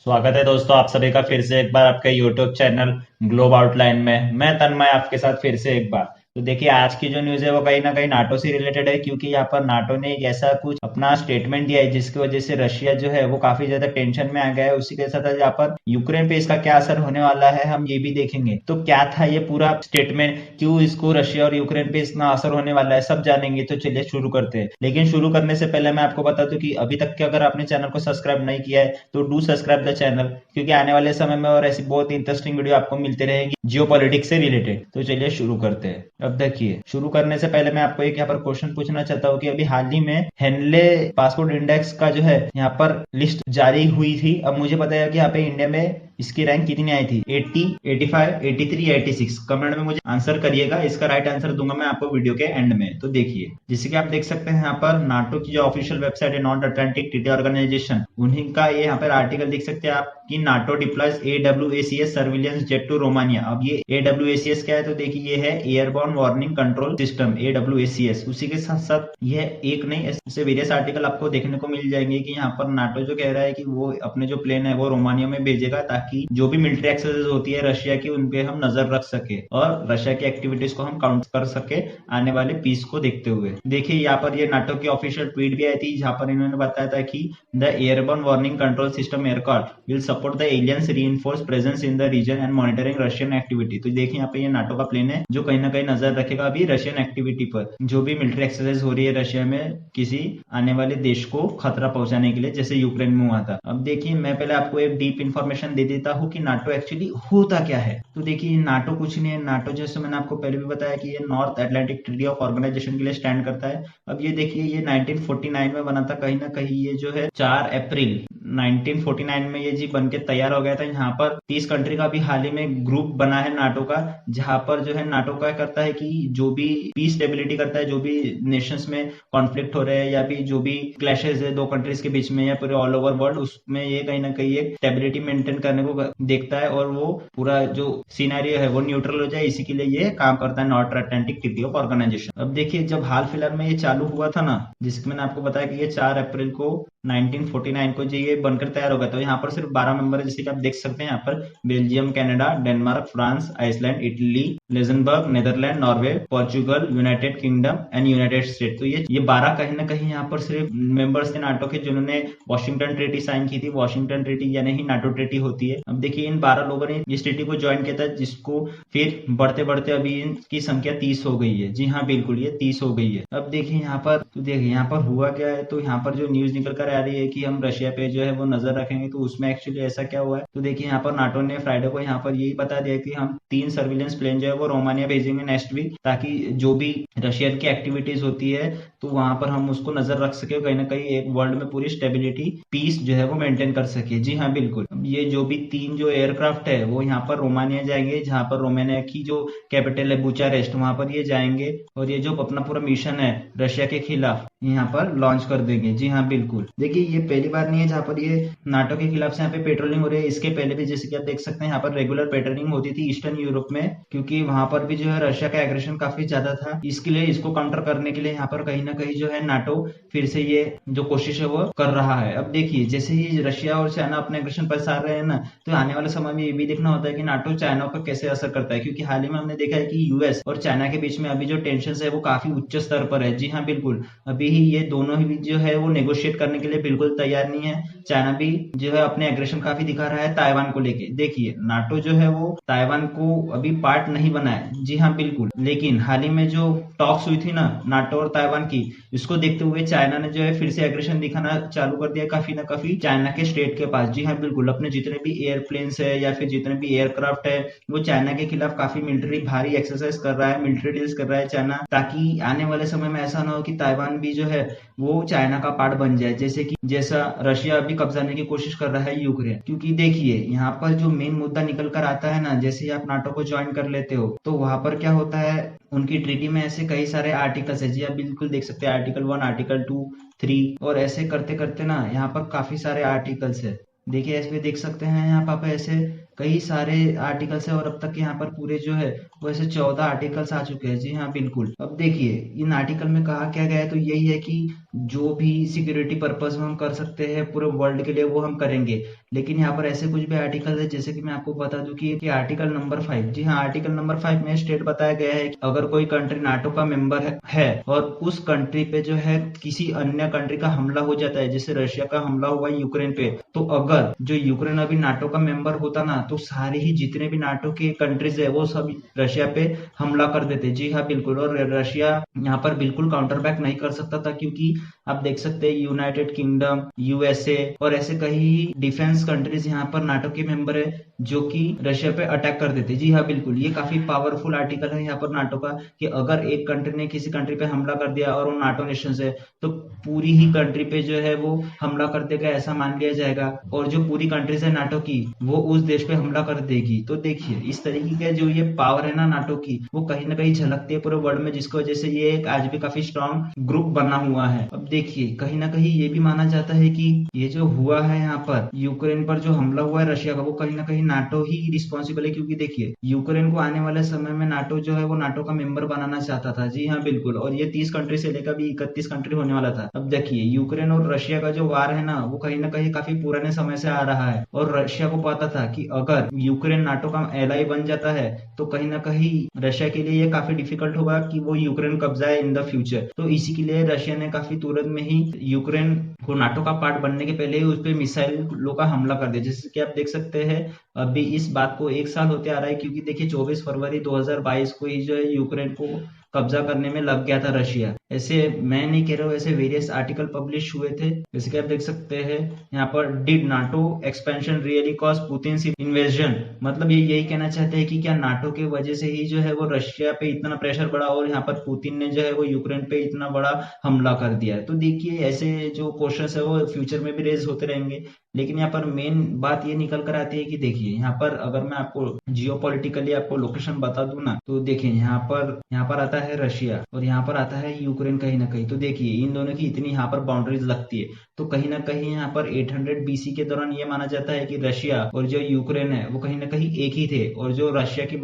स्वागत है दोस्तों आप सभी का फिर से एक बार आपके YouTube चैनल ग्लोब आउटलाइन में। मैं तन्मय आपके साथ फिर से एक बार। तो देखिए आज की जो न्यूज़ है वो कहीं ना कहीं नाटो से रिलेटेड है, क्योंकि यहाँ पर नाटो ने एक ऐसा कुछ अपना स्टेटमेंट दिया है जिसकी वजह से रशिया जो है वो काफी ज्यादा टेंशन में आ गया है। उसी के साथ यहाँ पर यूक्रेन पे इसका क्या असर होने वाला है हम ये भी देखेंगे। तो क्या था ये पूरा स्टेटमेंट, क्यों इसको रशिया और यूक्रेन पे इतना असर होने वाला है, सब जानेंगे। तो चलिए शुरू करते हैं। लेकिन शुरू करने से पहले मैं आपको बता दूं कि अभी तक के अगर आपने चैनल को सब्सक्राइब नहीं किया है तो डू सब्सक्राइब द चैनल, क्योंकि आने वाले समय में और ऐसी बहुत इंटरेस्टिंग वीडियो आपको मिलती रहेगी जियो पॉलिटिक्स से रिलेटेड। तो चलिए शुरू करते हैं। अब देखिए शुरू करने से पहले मैं आपको एक यहाँ पर क्वेश्चन पूछना चाहता हूँ कि अभी हाल ही में हेनले पासपोर्ट इंडेक्स का जो है यहाँ पर लिस्ट जारी हुई थी। अब मुझे पता है कि यहाँ पे इंडिया में इसकी रैंक कितनी आई थी, 80, 85, 83, 86। कमेंट में मुझे आंसर करिएगा, इसका राइट आंसर दूंगा मैं आपको वीडियो के एंड में। तो देखिए जैसे कि आप देख सकते हैं यहाँ पर नाटो की जो ऑफिशियल वेबसाइट है नॉर्थ अटलांटिक ट्रीटी ऑर्गेनाइजेशन, उन्हीं का ये यहाँ पर आर्टिकल देख सकते हैं आप कि NATO deploys AWACS surveillance jet to Romania. अब ये AWACS क्या है, तो देखिए ये है airborne warning control system AWACS। उसी के साथ साथ ये एक नहीं ऐसे वेरियस आर्टिकल आपको देखने को मिल जाएंगे कि यहाँ पर नाटो जो कह रहा है कि वो अपने जो प्लेन है वो रोमानिया में भेजेगा ताकि जो भी मिलिट्री एक्सरसाइज होती है रशिया की उनपे हम नजर रख सके और रशिया की एक्टिविटीज को हम काउंट कर सके आने वाले पीस को देखते हुए। देखिए यहाँ पर ये नाटो की ऑफिशियल ट्वीट भी आई थी जहां पर इन्होंने बताया था कि the airborne warning control system aircraft will support the alliance reinforce presence in the region and monitoring Russian activity. तो देखिए यहाँ पे ये नाटो का प्लेन है जो कहीं ना कहीं नजर रखेगा अभी रशियन एक्टिविटी पर, जो भी मिलिट्री एक्सरसाइज हो रही है रशिया में किसी आने वाले देश को खतरा पहुंचाने के लिए, जैसे यूक्रेन में हुआ था। अब देखिए मैं पहले आपको एक डीप इंफॉर्मेशन दे देता हूँ कि नाटो एक्चुअली होता क्या है। तो देखिए नाटो कुछ नहीं है। नाटो जैसे मैंने आपको पहले भी बताया कि ये North Atlantic Treaty of Organization के लिए स्टैंड करता है। अब ये देखिए ये 1949 में बना था, कहीं ना कहीं ये जो है 4 अप्रैल 1949 में ये जी बन के तैयार हो गया था। यहाँ पर 30 कंट्री का भी हाल ही में ग्रुप बना है नाटो का, जहां पर जो है नाटो क्या करता है कि जो भी पीस स्टेबिलिटी करता है, जो भी नेशंस में कॉन्फ्लिक्ट हो रहे हैं या भी जो भी क्लैशेज है दो कंट्रीज के बीच में या पूरे ऑल ओवर वर्ल्ड, उसमें ये कहीं ना कहीं एक स्टेबिलिटी मेंटेन करने को देखता है और वो पूरा जो सिनेरियो है वो न्यूट्रल हो जाए, इसी के लिए ये काम करता है North Atlantic Treaty of Organization. अब देखिए जब हाल फिलहाल में ये चालू हुआ था ना, जिसके मैंने आपको बताया कि ये 4 अप्रैल को 1949 को जो ये बनकर तैयार होगा, तो यहाँ पर सिर्फ 12 मेंबर है जैसे कि आप देख सकते हैं यहाँ पर Belgium, Canada, Denmark, France, Iceland, Italy, Luxembourg, Netherland, Norway, Portugal, United Kingdom and United State. तो ये 12 कहीं ना कहीं यहाँ पर सिर्फ मेंबर्स थे नाटो के जिन्होंने वॉशिंगटन ट्रीटी साइन की थी। वॉशिंगटन ट्रीटी यानी ही नाटो ट्रीटी होती है। अब देखिए इन 12 लोगों ने इस ट्रीटी को ज्वाइन किया था, जिसको फिर बढ़ते बढ़ते अभी इनकी संख्या 30 हो गई है। जी हाँ बिल्कुल ये 30 हो गई है। अब देखिए यहाँ पर, तो देखिए यहाँ पर हुआ क्या है, तो यहाँ पर जो न्यूज निकल कर आ रही है कि हम रशिया पे जो है वो नजर रखेंगे, तो उसमें एक्चुअली ऐसा क्या हुआ है, तो देखिए यहाँ पर नाटो ने फ्राइडे को यहाँ पर यही बता दिया कि हम 3 सर्विलेंस प्लेन जो है वो रोमानिया भेजेंगे नेक्स्ट वीक, ताकि जो भी रशिया की एक्टिविटीज होती है तो वहां पर हम उसको नजर रख सके, कहीं ना कहीं एक वर्ल्ड में पूरी स्टेबिलिटी पीस जो है वो मेंटेन कर सके। जी हाँ बिल्कुल। ये जो भी 3 जो एयरक्राफ्ट है वो यहाँ पर रोमानिया जाएंगे, जहां पर रोमानिया की जो कैपिटल है बुचारेस्ट, वहां पर ये जाएंगे और ये जो अपना पूरा मिशन है रशिया के खिलाफ यहाँ पर लॉन्च कर देंगे। जी हाँ बिल्कुल। देखिए ये पहली बार नहीं है जहाँ पर ये नाटो के खिलाफ से यहाँ पे पेट्रोलिंग हो रही है। इसके पहले भी जैसे कि आप देख सकते हैं यहाँ पर रेगुलर पेट्रोलिंग होती थी ईस्टर्न यूरोप में, क्योंकि वहां पर भी जो है रशिया का एग्रेशन काफी ज्यादा था। इसके लिए इसको काउंटर करने के लिए यहाँ पर कहीं ना कहीं जो है नाटो फिर से ये जो कोशिश है वो कर रहा है। अब देखिए जैसे ही रशिया और चाइना अपने एग्रेशन पसार रहे हैं ना, तो आने वाले समय में ये भी देखना होता है कि नाटो चाइना पर कैसे असर करता है, क्योंकि हाल ही में हमने देखा है कि यूएस और चाइना के बीच में अभी जो टेंशन है वो काफी उच्च स्तर पर है। जी हाँ बिल्कुल। अभी ही ये दोनों ही जो है वो नेगोशिएट करने के लिए बिल्कुल तैयार नहीं है। चाइना भी जो है अपने एग्रेशन काफी दिखा रहा है ताइवान को लेके। देखिए नाटो जो है वो ताइवान को अभी पार्ट नहीं बना है। जी हाँ बिल्कुल। लेकिन हाल ही में जो टॉक्स हुई थी ना नाटो और ताइवान की, इसको देखते हुए चाइना ने जो है फिर से एग्रेशन दिखाना चालू कर दिया काफी ना काफी चाइना के स्टेट के पास। जी हाँ बिल्कुल। अपने जितने भी एयरप्लेन्स है या फिर जितने भी एयरक्राफ्ट है वो चाइना के खिलाफ काफी मिलिट्री भारी एक्सरसाइज कर रहा है, मिलिट्री डील्स कर रहा है चाइना, ताकि आने वाले समय में ऐसा ना हो कि ताइवान भी जो है वो चाइना का पार्ट बन जाए, जैसे कि जैसा रशिया अभी कब्जाने की कोशिश कर रहा है यूक्रेन। क्योंकि देखिए यहाँ पर जो मेन मुद्दा निकल कर आता है ना, जैसे ही आप नाटो को ज्वाइन कर लेते हो तो वहां पर क्या होता है, उनकी ट्रीटी में ऐसे कई सारे आर्टिकल्स है। जी आप बिल्कुल देख सकते हैं आर्टिकल 1, आर्टिकल 2, 3 और ऐसे करते करते ना यहाँ पर काफी सारे आर्टिकल्स है। देखिए ऐसे देख सकते हैं यहाँ पर ऐसे कई सारे आर्टिकल्स है और अब तक यहाँ पर पूरे जो है वैसे 14 आर्टिकल्स आ चुके हैं। जी हाँ बिल्कुल। अब देखिए इन आर्टिकल में कहा क्या गया है, तो यही है कि जो भी सिक्योरिटी पर्पज में हम कर सकते हैं पूरे वर्ल्ड के लिए वो हम करेंगे। लेकिन यहाँ पर ऐसे कुछ भी आर्टिकल है, जैसे कि मैं आपको बता दूं कि आर्टिकल नंबर 5, जी हाँ आर्टिकल नंबर 5 में स्टेट बताया गया है कि अगर कोई कंट्री नाटो का मेंबर है और उस कंट्री पे जो है किसी अन्य कंट्री का हमला हो जाता है, जैसे रशिया का हमला हुआ यूक्रेन पे, तो अगर जो यूक्रेन अभी नाटो का मेंबर होता ना, तो सारे ही जितने भी नाटो के कंट्रीज है वो सब रशिया पे हमला कर देते। जी हाँ बिल्कुल। और रशिया यहाँ पर बिल्कुल काउंटर बैक नहीं कर सकता था, क्योंकि आप देख सकते हैं यूनाइटेड किंगडम, यूएसए और ऐसे कई डिफेंस कंट्रीज यहाँ पर नाटो के मेंबर है जो कि रशिया पे अटैक कर देते। जी हाँ बिल्कुल। ये काफी पावरफुल आर्टिकल है यहाँ पर नाटो का, कि अगर एक कंट्री ने किसी कंट्री पे हमला कर दिया और वो नाटो नेशन है, तो पूरी ही कंट्री पे जो है वो हमला कर देगा ऐसा मान लिया जाएगा, और जो पूरी कंट्रीज है नाटो की वो उस देश पे हमला कर देगी। तो देखिए इस तरीके का जो ये पावर है ना नाटो की, वो कहीं ना कहीं झलकती है पूरे वर्ल्ड में, जिसकी वजह से ये एक आज भी काफी स्ट्रांग ग्रुप बना हुआ है। अब देखिए कहीं ना कहीं ये भी माना जाता है कि ये जो हुआ है यहाँ पर यूक्रेन पर जो हमला हुआ है रशिया का, वो कहीं ना कहीं नाटो ही रिस्पॉन्सिबल है, क्योंकि देखिए यूक्रेन को आने वाले समय में नाटो जो है वो नाटो का मेंबर बनाना चाहता था। जी हाँ बिल्कुल। और ये 30 कंट्री से लेकर भी 31 कंट्री होने वाला था। अब देखिए यूक्रेन और रशिया का जो वार है ना, वो कहीं ना कहीं काफी पुराने समय से आ रहा है, और रशिया को पता था कि अगर यूक्रेन नाटो का एलाई बन जाता है तो कहीं ना कहीं रशिया के लिए ये काफी डिफिकल्ट होगा कि वो यूक्रेन कब्जाए इन द फ्यूचर। तो इसी के लिए रशिया ने काफी तुरंत में ही यूक्रेन को नाटो का पार्ट बनने के पहले ही उस पर मिसाइलों का हमला कर दिया। जैसे कि आप देख सकते हैं अभी इस बात को 1 साल होते आ रहा है, क्योंकि देखिए 24 फरवरी 2022 को ही जो है यूक्रेन को कब्जा करने में लग गया था रशिया। ऐसे मैं नहीं कह रहा हूँ, ऐसे वेरियस आर्टिकल पब्लिश हुए थे, जैसे कि आप देख सकते हैं यहाँ पर did NATO expansion really cause Putin invasion. मतलब ये यही कहना चाहते हैं कि क्या नाटो के वजह से ही जो है वो रशिया पे इतना प्रेशर बढ़ा और यहाँ पर पुतिन ने जो है वो यूक्रेन पे इतना बड़ा हमला कर दिया है। तो देखिए ऐसे जो क्वेश्चंस है वो फ्यूचर में भी रेज होते रहेंगे। लेकिन यहाँ पर मेन बात ये निकल कर आती है कि देखिए यहाँ पर अगर मैं आपको जियोपॉलिटिकली आपको लोकेशन बता दूं ना, तो देखिए यहाँ पर आता है रशिया और यहाँ पर आता है यूक्रेन कहीं ना कहीं। तो देखिए इन दोनों की इतनी यहाँ पर बाउंड्रीज लगती है, तो कहीं ना कहीं यहाँ पर 800 बीसी के दौरान ये माना जाता है कि रशिया और जो यूक्रेन है वो कहीं ना कहीं एक ही थे, और जो रशिया की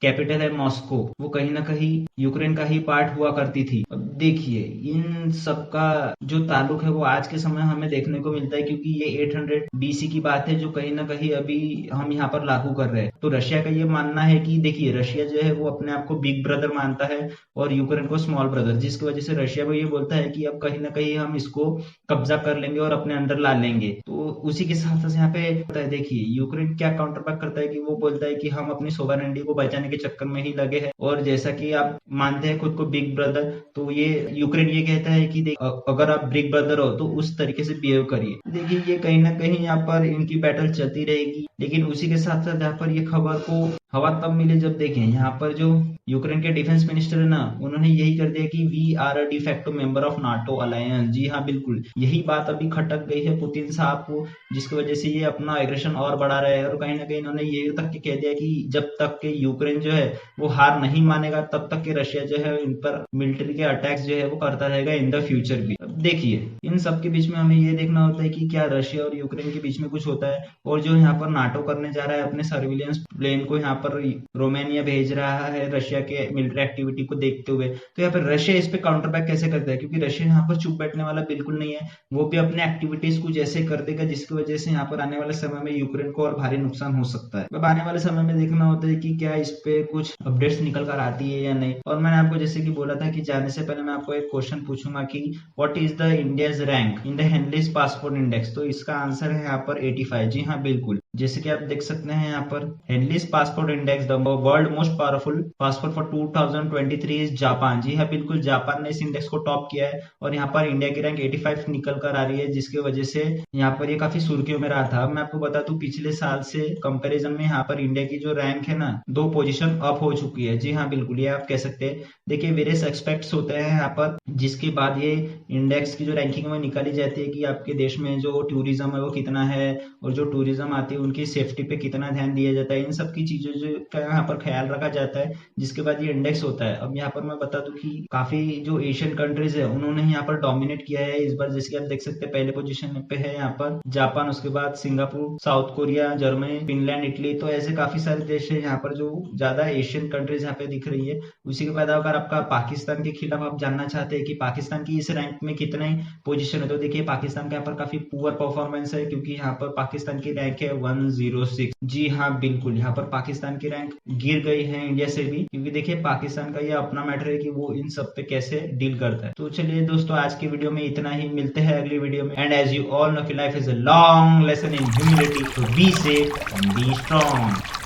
कैपिटल है मॉस्को, वो कहीं ना कहीं यूक्रेन का ही पार्ट हुआ करती थी। अब देखिए इन सब का जो ताल्लुक है वो आज के समय हमें देखने को मिलता है, क्योंकि ये 800 बीसी की बात है जो कहीं ना कहीं अभी हम यहाँ पर लागू कर रहे हैं। तो रशिया का ये मानना है कि देखिए रशिया जो है वो अपने आप को बिग ब्रदर मानता है और यूक्रेन को स्मॉल ब्रदर, जिसकी वजह से रशिया को ये बोलता है कि अब कहीं ना कहीं हम इसको कब्जा कर लेंगे और अपने अंदर ला लेंगे। तो उसी के साथ साथ यहाँ पे होता है, देखिए यूक्रेन क्या काउंटर बैक करता है कि वो बोलता है कि हम अपनी सोवरेनिटी को बचाने के चक्कर में ही लगे हैं, और जैसा कि आप मानते हैं खुद को बिग ब्रदर, तो ये यूक्रेन ये कहता है कि अगर आप बिग ब्रदर हो तो उस तरीके से बिहेव करिए। देखिए ये कहीं ना कहीं यहाँ पर इनकी बैटल चलती रहेगी। लेकिन उसी के साथ साथ यहाँ पर ये खबर को हवा तब मिली जब देखें यहाँ पर जो यूक्रेन के डिफेंस मिनिस्टर है ना, उन्होंने यही कर दिया कि we are a de facto member of NATO alliance. जी हाँ बिल्कुल। यही बात अभी खटक गई है पुतिन साहब को, जिसकी वजह से ये अपना एग्रेशन और बढ़ा रहे हैं। और कहीं ना कहीं इन्होंने ये तक के कह दिया कि जब तक के यूक्रेन जो है वो हार नहीं मानेगा तब तक के रशिया जो है इन पर मिलिट्री के अटैक्स जो है वो करता रहेगा इन द फ्यूचर भी। अब देखिए इन सब के बीच में हमें ये देखना होता है कि क्या रशिया और यूक्रेन के बीच में कुछ होता है, और जो यहाँ पर नाटो करने जा रहा है अपने सर्विलियंस प्लेन को यहाँ पर रोमानिया भेज रहा है रशिया के मिलिट्री एक्टिविटी को देखते हुए, तो यहाँ पर रशिया इस पे काउंटर बैक कैसे करता है, क्योंकि रशिया यहाँ पर चुप बैठने वाला बिल्कुल नहीं है। वो भी अपने एक्टिविटीज कुछ ऐसे कर देगा जिसकी वजह से यहाँ पर आने वाले समय में यूक्रेन को और भारी नुकसान हो सकता है। अब आने वाले समय में देखना होता है कि क्या इस पे कुछ अपडेट्स निकल कर आती है या नहीं। और मैंने आपको जैसे कि बोला था कि जाने से पहले मैं आपको एक क्वेश्चन पूछूंगा कि what is the India's rank in the Henley's passport index. तो इसका आंसर है यहाँ पर 85। जी हाँ बिल्कुल। जैसे कि आप देख सकते हैं यहाँ पर Henley's passport index the world most powerful passport for 2023 is Japan. जी हाँ बिल्कुल, जापान ने इस इंडेक्स को टॉप किया है और यहाँ पर इंडिया की रैंक 85 निकल कर आ रही है, जिसकी वजह से यहाँ पर ये काफी सुर्खियों में रहा था। अब मैं आपको बता दूं पिछले साल से कंपैरिजन में यहाँ पर इंडिया की जो रैंक है ना 2 पोजीशन अप हो चुकी है। जी हाँ बिल्कुल, ये आप कह सकते हैं। देखिए वेरियस एक्सपेक्ट्स होते हैं यहाँ पर, जिसके बाद ये इंडिया इंडेक्स की जो रैंकिंग है वो निकाली जाती है कि आपके देश में जो टूरिज्म है वो कितना है, और जो टूरिज्म आती है उनकी सेफ्टी पे कितना ध्यान दिया जाता है, इन सब की चीजों जो का यहाँ पर ख्याल रखा जाता है, जिसके बाद ये इंडेक्स होता है। अब यहाँ पर मैं बता दूं कि काफी जो एशियन कंट्रीज है उन्होंने यहाँ पर डोमिनेट किया है इस बार। जैसे कि आप देख सकते हैं पहले पोजीशन पे है यहाँ पर जापान, उसके बाद Singapore, south Korea, Germany, Finland, Italy. तो ऐसे काफी सारे देश है यहाँ पर जो ज्यादा एशियन कंट्रीज यहाँ पे दिख रही है। उसी के बाद अगर आपका पाकिस्तान के खिलाफ आप जानना चाहते हैं कि पाकिस्तान की इस रैंक में कितना ही पोजीशन है, तो देखिए पाकिस्तान का यहाँ पर काफी पुअर परफॉर्मेंस है, क्योंकि यहाँ पर पाकिस्तान की रैंक है 106। जी हाँ बिल्कुल, यहाँ पर पाकिस्तान की रैंक गिर गई है इंडिया से भी, क्योंकि देखिए पाकिस्तान का ये अपना मैटर है कि वो इन सब पे कैसे डील करता है। तो चलिए दोस्तों, आज की वीडियो में इतना ही, मिलते हैं अगली वीडियो में। And as you all know कि life is a long lesson in humility, तो be safe and be strong.